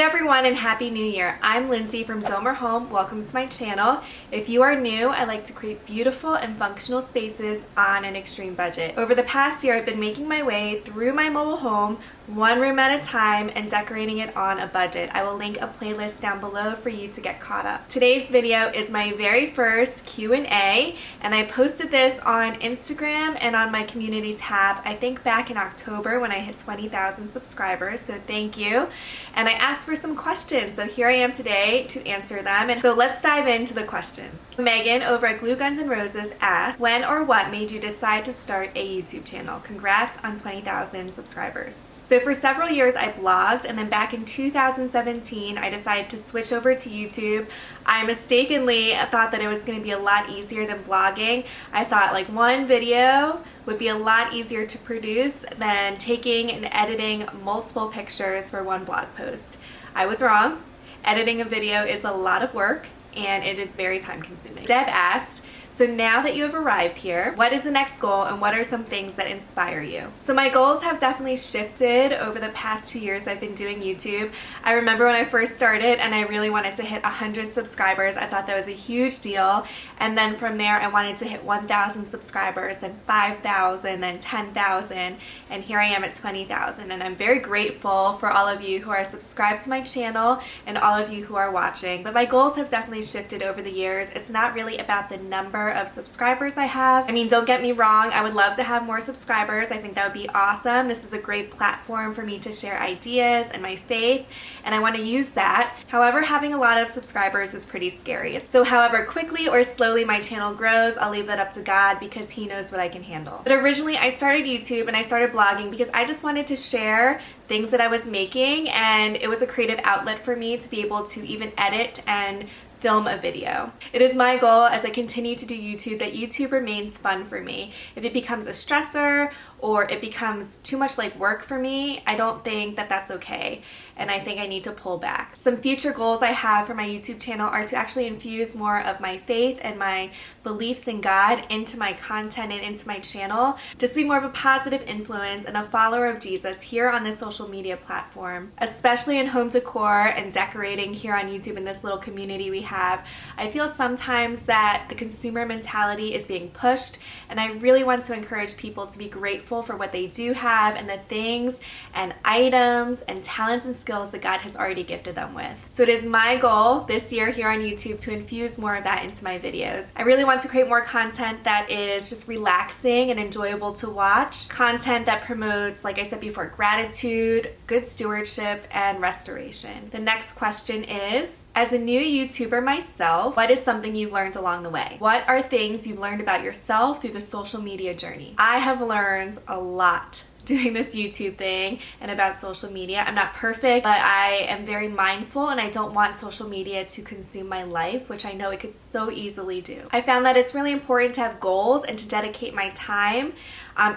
everyone and Happy New Year. I'm Lindsay from Domer Home. Welcome to my channel. If you are new, I like to create beautiful and functional spaces on an extreme budget. Over the past year, I've been making my way through my mobile home, one room at a time, and decorating it on a budget. I will link a playlist down below for you to get caught up. Today's video is my very first Q&A, and I posted this on Instagram and on my community tab, I think back in October when I hit 20,000 subscribers, so thank you. And I asked for some questions, so here I am today to answer them. And so let's dive into the questions. Megan over at Glue Guns and Roses asked, when or what made you decide to start a YouTube channel? Congrats on 20,000 subscribers. So for several years I blogged, and then back in 2017 I decided to switch over to YouTube. I mistakenly thought that it was going to be a lot easier than blogging. I thought like one video would be a lot easier to produce than taking and editing multiple pictures for one blog post. I was wrong. Editing a video is a lot of work and it is very time consuming. Deb asked, so now that you have arrived here, what is the next goal and what are some things that inspire you? So my goals have definitely shifted over the past 2 years I've been doing YouTube. I remember when I first started and I really wanted to hit 100 subscribers. I thought that was a huge deal. And then from there I wanted to hit 1,000 subscribers, then 5,000, then 10,000, and here I am at 20,000. And I'm very grateful for all of you who are subscribed to my channel and all of you who are watching. But my goals have definitely shifted over the years. It's not really about the number of subscribers I have. I mean, don't get me wrong, I would love to have more subscribers. I think that would be awesome. This is a great platform for me to share ideas and my faith, and I want to use that. However, having a lot of subscribers is pretty scary. So however quickly or slowly my channel grows, I'll leave that up to God because He knows what I can handle. But originally I started YouTube and I started blogging because I just wanted to share things that I was making, and it was a creative outlet for me to be able to even edit and film a video. It is my goal as I continue to do YouTube that YouTube remains fun for me. If it becomes a stressor or it becomes too much like work for me, I don't think that that's okay, and I think I need to pull back. Some future goals I have for my YouTube channel are to actually infuse more of my faith and my beliefs in God into my content and into my channel, just to be more of a positive influence and a follower of Jesus here on this social media platform, especially in home decor and decorating here on YouTube in this little community we have. I feel sometimes that the consumer mentality is being pushed, and I really want to encourage people to be grateful for what they do have and the things and items and talents and skills that God has already gifted them with. So it is my goal this year here on YouTube to infuse more of that into my videos. I really want to create more content that is just relaxing and enjoyable to watch. Content that promotes, like I said before, gratitude, good stewardship, and restoration. The next question is, as a new YouTuber myself, what is something you've learned along the way? What are things you've learned about yourself through the social media journey? I have learned a lot doing this YouTube thing and about social media. I'm not perfect, but I am very mindful and I don't want social media to consume my life, which I know it could so easily do. I found that it's really important to have goals and to dedicate my time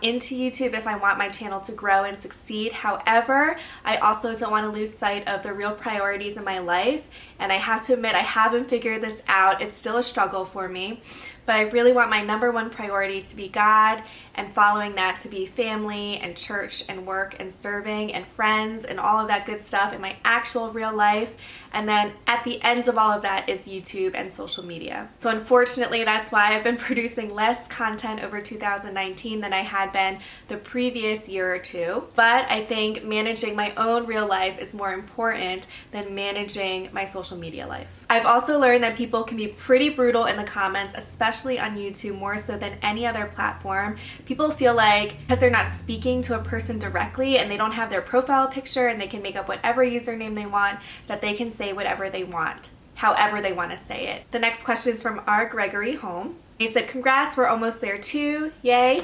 into YouTube if I want my channel to grow and succeed. However, I also don't want to lose sight of the real priorities in my life, and I have to admit I haven't figured this out. It's still a struggle for me, but I really want my number one priority to be God, and following that to be family and church and work and serving and friends and all of that good stuff in my actual real life. And then at the ends of all of that is YouTube and social media. So unfortunately, that's why I've been producing less content over 2019 than I had been the previous year or two. But I think managing my own real life is more important than managing my social media life. I've also learned that people can be pretty brutal in the comments, especially on YouTube, more so than any other platform. People feel like because they're not speaking to a person directly and they don't have their profile picture and they can make up whatever username they want, that they can say whatever they want, however they want to say it. The next question is from R. Gregory Home. He said, congrats, we're almost there too. Yay.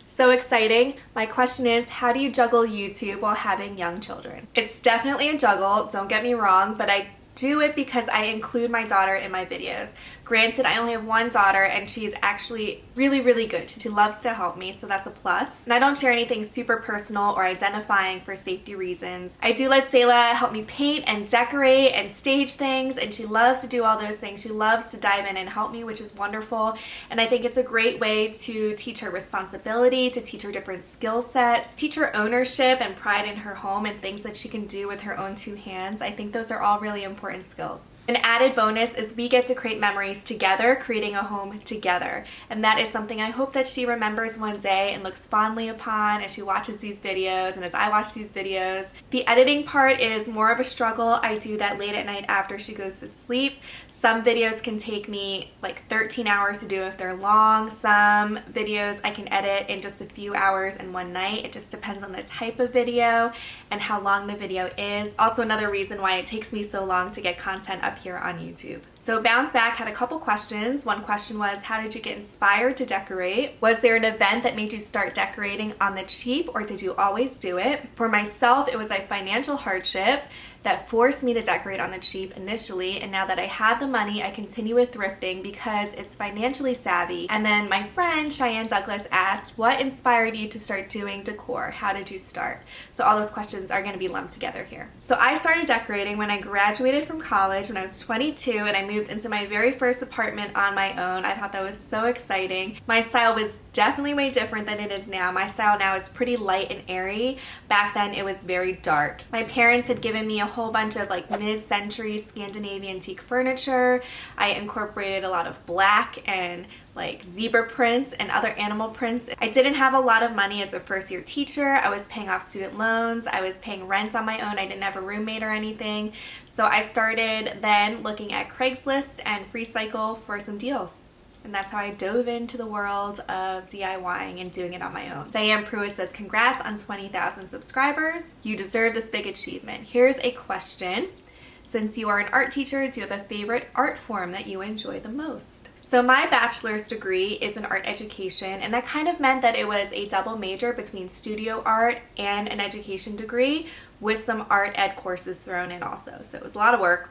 So exciting. My question is, how do you juggle YouTube while having young children? It's definitely a juggle, don't get me wrong, but I do it because I include my daughter in my videos. Granted, I only have one daughter and she's actually really good. She loves to help me, so that's a plus. And I don't share anything super personal or identifying for safety reasons. I do let Selah help me paint and decorate and stage things, and she loves to do all those things. She loves to dive in and help me, which is wonderful. And I think it's a great way to teach her responsibility, to teach her different skill sets, teach her ownership and pride in her home and things that she can do with her own two hands. I think those are all really important skills. An added bonus is we get to create memories together, creating a home together. And that is something I hope that she remembers one day and looks fondly upon as she watches these videos and as I watch these videos. The editing part is more of a struggle. I do that late at night after she goes to sleep. Some videos can take me like 13 hours to do if they're long. Some videos I can edit in just a few hours in one night. It just depends on the type of video and how long the video is. Also another reason why it takes me so long to get content up here on YouTube. So Bounce Back had a couple questions. One question was, how did you get inspired to decorate? Was there an event that made you start decorating on the cheap, or did you always do it? For myself, it was a financial hardship that forced me to decorate on the cheap initially, and now that I have the money, I continue with thrifting because it's financially savvy. And then my friend Cheyenne Douglas asked, what inspired you to start doing decor? How did you start? So all those questions are going to be lumped together here. So I started decorating when I graduated from college when I was 22, and I moved into my very first apartment on my own. I thought that was so exciting. My style was definitely way different than it is now. My style now is pretty light and airy. Back then it was very dark. My parents had given me a whole bunch of like mid-century Scandinavian teak furniture. I incorporated a lot of black and like zebra prints and other animal prints. I didn't have a lot of money as a first-year teacher. I was paying off student loans. I was paying rent on my own. I didn't have a roommate or anything. So I started then looking at Craigslist and FreeCycle for some deals. And that's how I dove into the world of DIYing and doing it on my own. Diane Pruitt says, congrats on 20,000 subscribers. You deserve this big achievement. Here's a question. Since you are an art teacher, do you have a favorite art form that you enjoy the most? So my bachelor's degree is in art education, and that kind of meant that it was a double major between studio art and an education degree with some art ed courses thrown in also. So it was a lot of work,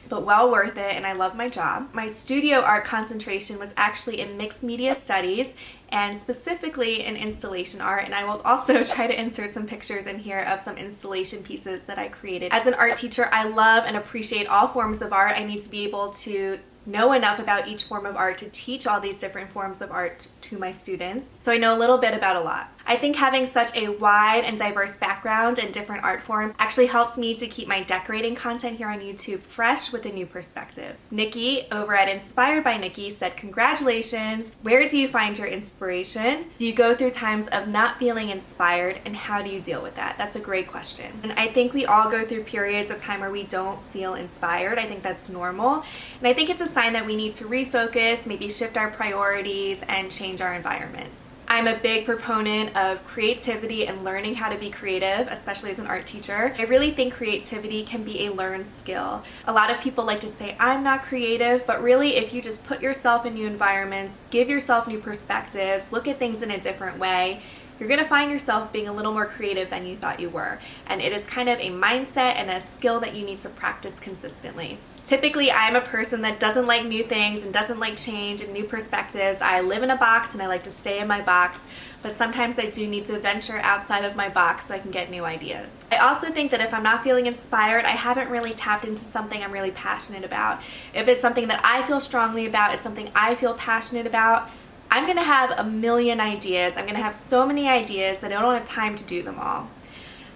but well worth it, and I love my job. My studio art concentration was actually in mixed media studies and specifically in installation art, and I will also try to insert some pictures in here of some installation pieces that I created. As an art teacher, I love and appreciate all forms of art. I need to be able to know enough about each form of art to teach all these different forms of art to my students. So I know a little bit about a lot. I think having such a wide and diverse background in different art forms actually helps me to keep my decorating content here on YouTube fresh with a new perspective. Nikki over at Inspired by Nikki said, congratulations. Where do you find your inspiration? Do you go through times of not feeling inspired, and how do you deal with that? That's a great question. And I think we all go through periods of time where we don't feel inspired. I think that's normal. And I think it's a sign that we need to refocus, maybe shift our priorities, and change our environments. I'm a big proponent of creativity and learning how to be creative, especially as an art teacher. I really think creativity can be a learned skill. A lot of people like to say, I'm not creative, but really if you just put yourself in new environments, give yourself new perspectives, look at things in a different way, you're going to find yourself being a little more creative than you thought you were. And it is kind of a mindset and a skill that you need to practice consistently. Typically, I'm a person that doesn't like new things and doesn't like change and new perspectives. I live in a box and I like to stay in my box, but sometimes I do need to venture outside of my box so I can get new ideas. I also think that if I'm not feeling inspired, I haven't really tapped into something I'm really passionate about. If it's something that I feel strongly about, it's something I feel passionate about, I'm going to have a million ideas. I'm going to have so many ideas that I don't have time to do them all.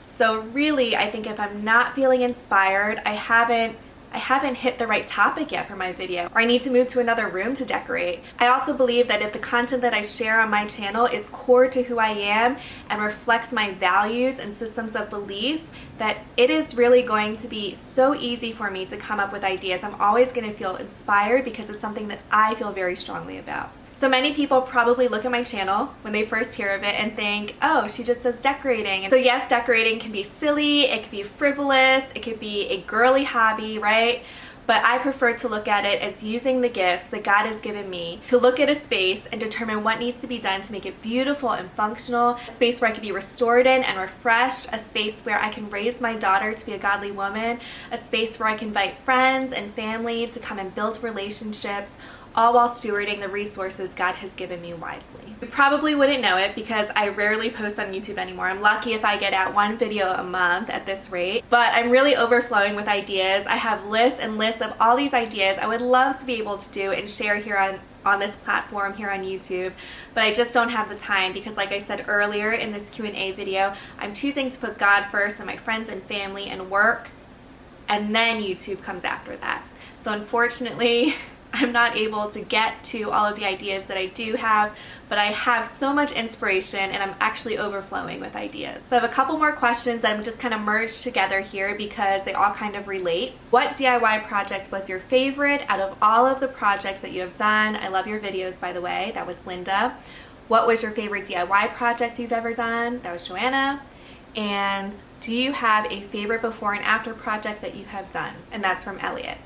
So really, I think if I'm not feeling inspired, I haven't hit the right topic yet for my video, or I need to move to another room to decorate. I also believe that if the content that I share on my channel is core to who I am and reflects my values and systems of belief, that it is really going to be so easy for me to come up with ideas. I'm always going to feel inspired because it's something that I feel very strongly about. So many people probably look at my channel when they first hear of it and think, oh, she just does decorating. And so yes, decorating can be silly, it can be frivolous, it could be a girly hobby, right? but I prefer to look at it as using the gifts that God has given me to look at a space and determine what needs to be done to make it beautiful and functional, a space where I can be restored in and refreshed, a space where I can raise my daughter to be a godly woman, a space where I can invite friends and family to come and build relationships, all while stewarding the resources God has given me wisely. You probably wouldn't know it because I rarely post on YouTube anymore. I'm lucky if I get out one video a month at this rate, but I'm really overflowing with ideas. I have lists and lists of all these ideas I would love to be able to do and share here on this platform here on YouTube, but I just don't have the time because, like I said earlier in this Q&A video, I'm choosing to put God first and my friends and family and work, and then YouTube comes after that. So unfortunately, I'm not able to get to all of the ideas that I do have, but I have so much inspiration and I'm actually overflowing with ideas. So I have a couple more questions that I'm just kind of merged together here because they all kind of relate. What DIY project was your favorite out of all of the projects that you have done? I love your videos, by the way. That was Linda. What was your favorite DIY project you've ever done? That was Joanna. And do you have a favorite before and after project that you have done? And that's from Elliot.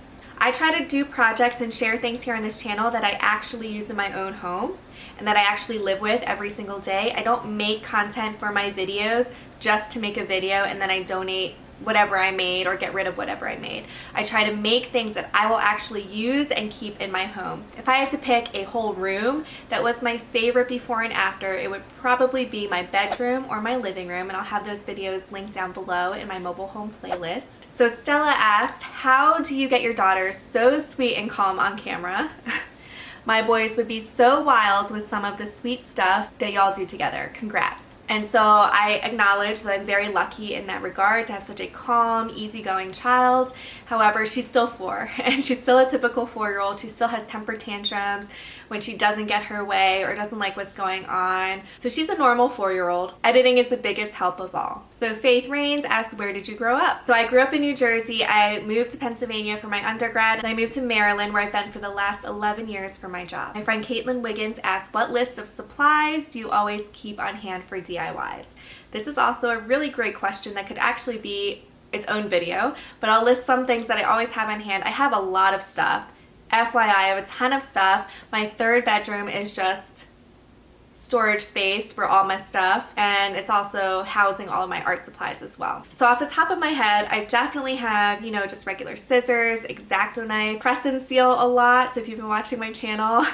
I try to do projects and share things here on this channel that I actually use in my own home and that I actually live with every single day. I don't make content for my videos just to make a video and then I donate whatever I made or get rid of whatever I made. I try to make things that I will actually use and keep in my home. If I had to pick a whole room that was my favorite before and after, it would probably be my bedroom or my living room, and I'll have those videos linked down below in my mobile home playlist. So Stella asked, how do you get your daughters so sweet and calm on camera? My boys would be so wild with some of the sweet stuff that y'all do together. Congrats. And so I acknowledge that I'm very lucky in that regard to have such a calm, easygoing child. However, she's still 4 and she's still a typical 4-year-old. She still has temper tantrums when she doesn't get her way or doesn't like what's going on. So she's a normal 4-year-old. Editing is the biggest help of all. So Faith Rains asked, where did you grow up? So I grew up in New Jersey. I moved to Pennsylvania for my undergrad, and I moved to Maryland where I've been for the last 11 years for my job. My friend Caitlin Wiggins asked, what list of supplies do you always keep on hand for DIYs? This is also a really great question that could actually be its own video, but I'll list some things that I always have on hand. I have a lot of stuff. FYI, I have a ton of stuff. My third bedroom is just storage space for all my stuff, and it's also housing all of my art supplies as well. So off the top of my head, I definitely have, just regular scissors, X-Acto knife, press and seal a lot. So if you've been watching my channel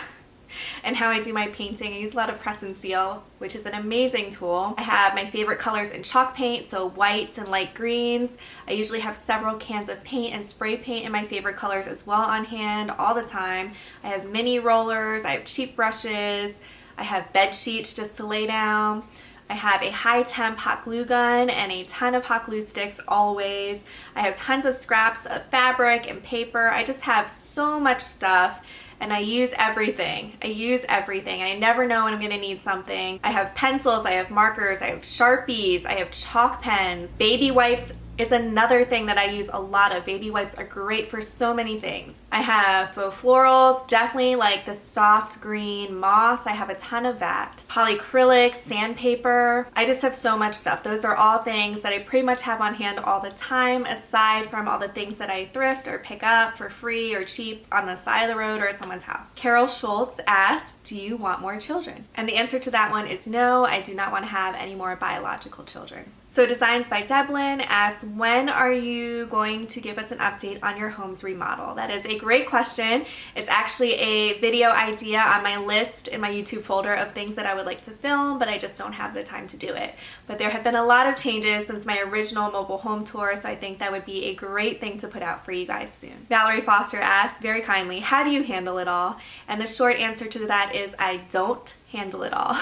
and how I do my painting, I use a lot of press and seal, which is an amazing tool. I have my favorite colors in chalk paint, so whites and light greens. I usually have several cans of paint and spray paint in my favorite colors as well on hand all the time. I have mini rollers, I have cheap brushes, I have bed sheets just to lay down. I have a high temp hot glue gun and a ton of hot glue sticks always. I have tons of scraps of fabric and paper. I just have so much stuff. And I use everything. And I never know when I'm gonna need something. I have pencils, I have markers, I have Sharpies, I have chalk pens. Baby wipes is another thing that I use a lot of. Baby wipes are great for so many things. I have faux florals, definitely like the soft green moss. I have a ton of that. Polyacrylic, sandpaper. I just have so much stuff. Those are all things that I pretty much have on hand all the time, aside from all the things that I thrift or pick up for free or cheap on the side of the road or at someone's house. Carol Schultz asked, do you want more children? And the answer to that one is no, I do not want to have any more biological children. So Designs by Deblin asks, when are you going to give us an update on your home's remodel? That is a great question. It's actually a video idea on my list in my YouTube folder of things that I would like to film, but I just don't have the time to do it. But there have been a lot of changes since my original mobile home tour, so I think that would be a great thing to put out for you guys soon. Valerie Foster asks, very kindly, how do you handle it all? And the short answer to that is I don't handle it all.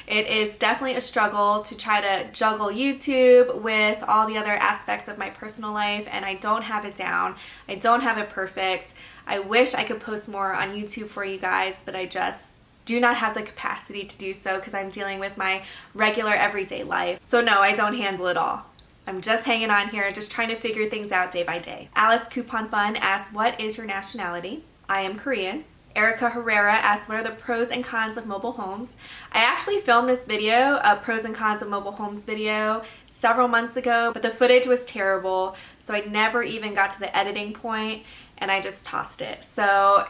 It is definitely a struggle to try to juggle YouTube with all the other aspects of my personal life, and I don't have it down. I don't have it perfect. I wish I could post more on YouTube for you guys, but I just do not have the capacity to do so because I'm dealing with my regular everyday life. So no, I don't handle it all. I'm just hanging on here, just trying to figure things out day by day. Alice Coupon Fun asks, what is your nationality? I am Korean. Erica Herrera asked, what are the pros and cons of mobile homes? I actually filmed this video, a pros and cons of mobile homes video, several months ago, but the footage was terrible, so I never even got to the editing point and I just tossed it. So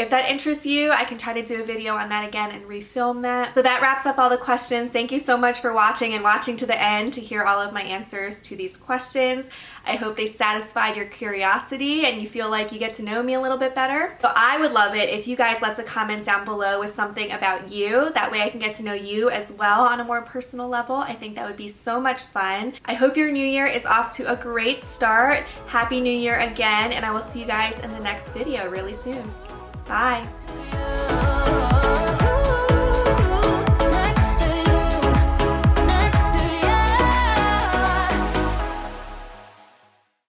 if that interests you, I can try to do a video on that again and refilm that. So that wraps up all the questions. Thank you so much for watching and watching to the end to hear all of my answers to these questions. I hope they satisfied your curiosity and you feel like you get to know me a little bit better. So I would love it if you guys left a comment down below with something about you. That way I can get to know you as well on a more personal level. I think that would be so much fun. I hope your new year is off to a great start. Happy New Year again, and I will see you guys in the next video really soon. Bye.